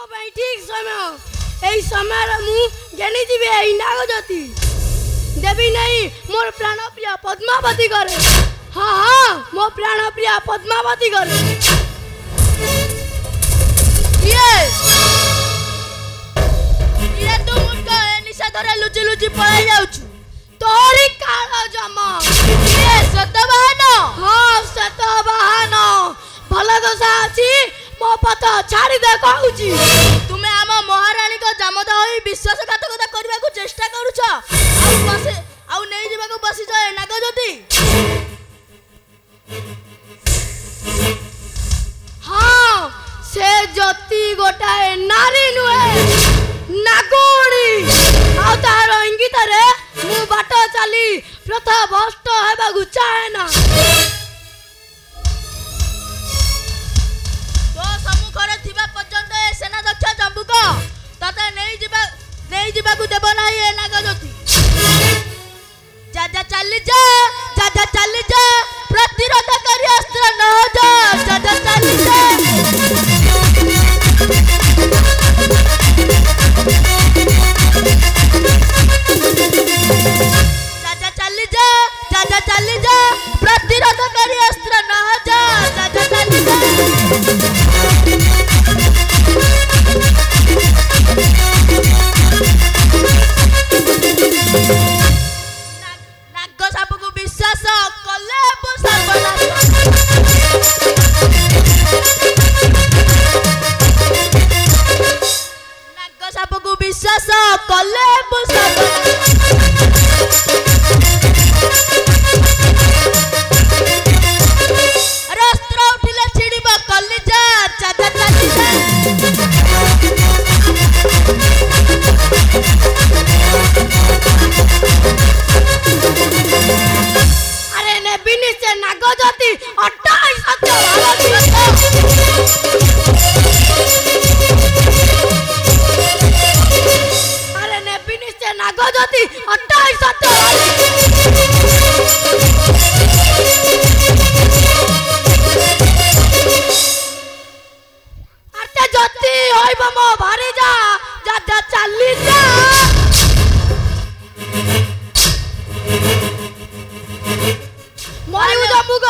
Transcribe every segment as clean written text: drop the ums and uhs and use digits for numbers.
ठीक समय এই সময় মু জ্ঞানী দিবে এই নাগজতি দেবী নাই মোর প্রাণপ্রিয়া পদ্মাবতী করে হ্যাঁ হ্যাঁ মো প্রাণপ্রিয়া পদ্মাবতী করে তু মূর্খ এ নিশা ধরে লুচি লুচি পড়ে যাচ্ছু তোরি কাল জমা সতবাহন হ্যাঁ সতবাহন ভাল দশা আছে মো পথ ছাড়ি দে কହୁছি তুমি আম মহারানী কো জামদা হই বিশ্বাসঘাতকতা করিবাকু চেষ্টা করুছ আউ নেই যাবাকু বসিছ এ নাগজতি হ্যাঁ সে জ্যোতি গোটাଏ নারী নুহে নাগুণী আউ তার ইঙ্গিতরে মু বাট চালি প্রথা ভষ্ট হেবাকু চাহে না তো সম্মুখরে থিবা পর্যন্ত এ সেনা দক্ষ জম্বুক ততে নেই যাবাকু দেব নাই এ নাগজতি যা চালি যা প্রতিরোধকারী অস্ত্র ন যা চালি যা चाली जा प्रतिरोधकारी अस्त्र न जा चाली जा नाग सापको विश्वास कले सर्वनाश नाग सापको विश्वास कले अरे ने बिनिस से नागजती अट्टाई सत्य अरे ने बिनिस से नागजती अट्टाई सत्य अटे जति होइब मो भारी जा चाली जा मरिबु जम्बुक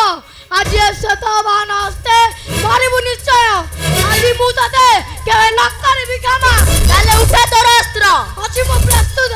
आज शतवाहन हस्ते मरिबु निश्चय आज मु तते केवे नक्करी बिकामा ताले उठा तोर अस्त्र अछि मो प्रस्तुत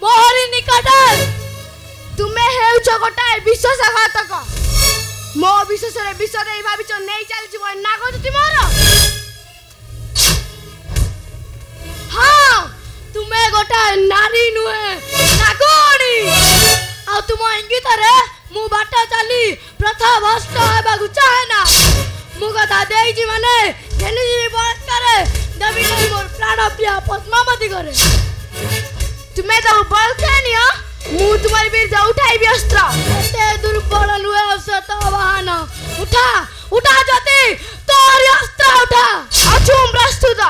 मोहरी निकट तुम्हें हेउछ गोटाए विश्वासघातक मो विशेष विषय भाई नहीं चलती नागजती मोर हाँ तुम्हें गोटाए नारी नुहे नागणी आ तुम इंगित मु बाट चली प्रथा भ्रष्ट होगा चाहे ना मु कथा देजी माने घेनी बलात्कार देवी मोर प्राण प्रिया पद्मावती करे तुम्हें तो बलखेनी मु तुम्हारी बीर उठाई अस्त्र एते दुर्बल नुहे औसत वाहन उठा उठा जति तोर अस्त्र उठा अछु प्रस्तुत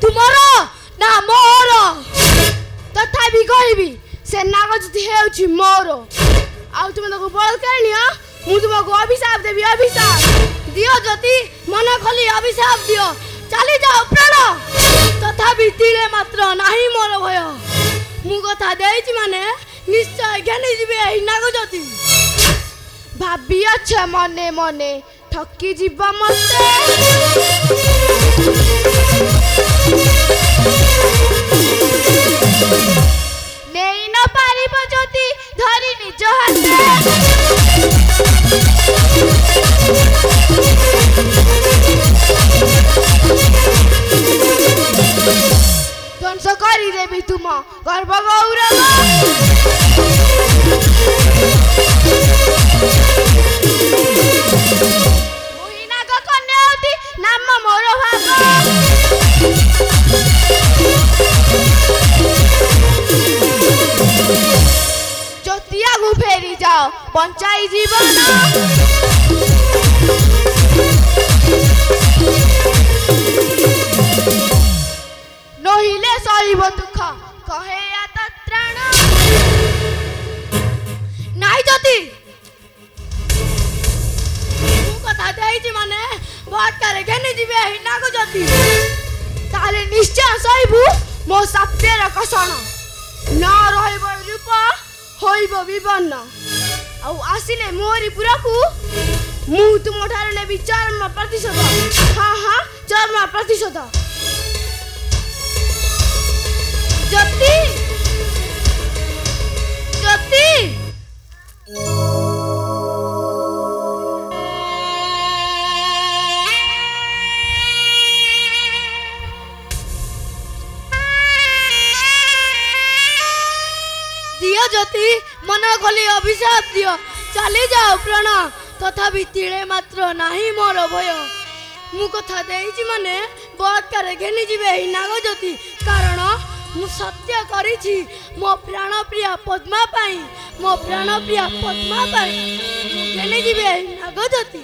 तुमरो ना मोर तथापि कहबी से नागजति हेउछि मोर आ तुम तो बल करनी मु तुमको अभिशाप देवी अभिशाप दियो जति मन खोली अभिशाप दियो चली जाओ प्राण तथापि तिले मात्र नाही मोर भय मु कथा देछि माने निश्चय ज्ञानी जीवे एही नागजति भाबी अच्छा मने मने ठकी जीवा मते नहीं न पारिब जति धरी निज हाथे ध्वंस करी देवी तुम गर्भ गौरव मोहिनाग कन्यावती नाम मोर भाग ज्योतिया को फेरी जाओ बंचाई जीवन नहिले सहिब दुख कहे त्राण नाई ज्योति कथा देछि माने बटकारे घेनी जीवे हिना को ज्योति ताले निश्चय सहिबु मो सप्तेर कषण न रहइब रूप होइब विवन्न आउ आसिले मोरी पुरकु मु तुम ठारे नेबी चर्म प्रतिशोध हाँ हाँ चर्म प्रतिशोध ज्योति ज्योति दियो ज्योति मन खोली अभिशाप दियो चली जाओ प्राण तथापि तिले मात्र नाही मोर भय मु कथा देछि माने बटकारे घेनी जीवे ही नाग ज्योति कारण मु सत्य करिछि मो प्राण प्रिय पद्मा पाई मो प्राण प्रिय पद्मा पाई घेनी जीवे ही नाग ज्योति।